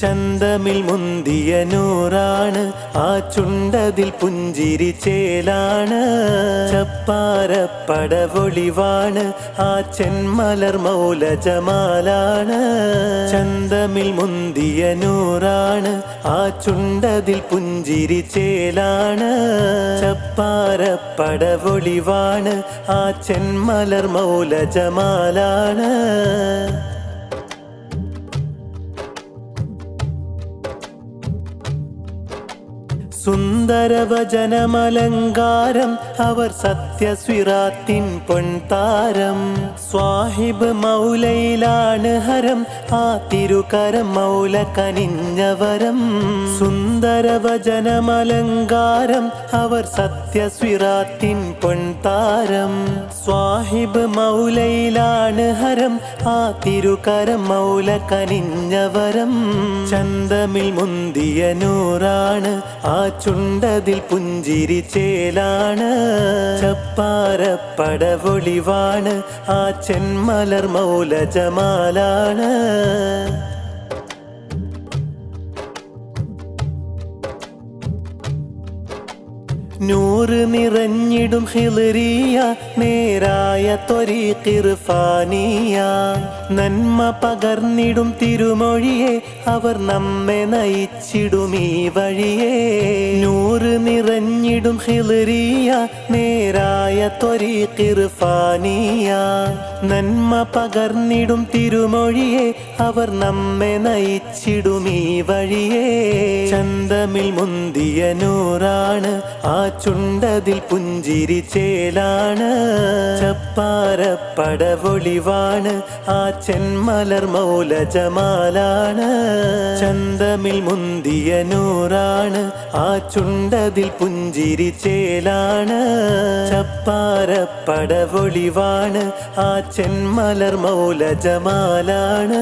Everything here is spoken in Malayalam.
ചന്തമിൽ മുന്തിയ നൂറാണ് ആ ചുണ്ടതിൽ പുഞ്ചിരി ചേലാണ് ചപ്പാരപ്പടവൊളിവാണ് ആ ചെന്മലർ മൗല ജമാലാണ് ചന്തമിൽ മുന്തിയ നൂറാണ് ആ ചുണ്ടതിൽ പുഞ്ചിരി ചേലാണ് ചപ്പാരപ്പടവൊളിവാണ് ആ ചെന്മലർ മൗല ജമാലാണ് സുന്ദരവചനമലങ്കാരം അവർ സത്യസ്വിറാത്തിൻ പൊൻതാരം സ്വാഹിബ് മൗലയിലാണ് ഹരം ആ തിരുകരം മൗല കനിഞ്ഞവരം സുന്ദരവചനമലങ്കാരം അവർ സത്യസ്വിറാത്തിൻ പൊൻതാരം സ്വാഹിബ് മൗലയിലാണ് ഹരം ആ തിരുകരം മൗല കനിഞ്ഞവരം ചന്തമിൽ മുന്തിയ നൂറാണ് ആ ചുണ്ടതിൽ പുഞ്ചിരി ചേലാണ് ചപ്പാരപ്പടവൊളിവാണ് ആ ചെന്മലർ മൗല ജമാലാണ് നൂറ് നിറഞ്ഞിടും ഹിളറിയ നേരായ ത്വരീഖ് ഇർഫാനിയ നന്മ പകർന്നിടും തിരുമൊഴിയെ അവർ നമ്മെ നയിച്ചിടും ഈ വഴിയെ നൂറ് നിറഞ്ഞിടും ഹിളറിയ നേരായ ത്വരീഖ് ഇർഫാനിയ നന്മ പകർന്നിടും തിരുമൊഴിയെ അവർ നമ്മെ നയിച്ചിടും ഈ വഴിയെ ചന്തമിൽ മുന്തിയ നൂറാണ് ആ ചുണ്ടതിൽ പുഞ്ചിരി ചേലാണ് ചപ്പാരപ്പടവൊളിവാണ് ആ ചെന്മലർ മൗല ജമാലാണ് ചന്തമിൽ മുന്തിയ നൂറാണ് ആ ചുണ്ടതിൽ പുഞ്ചിരി ചേലാണ് ചപ്പാരപ്പടവൊളിവാണ് ആ ചെന്മലർ മൗല ജമാലാണ്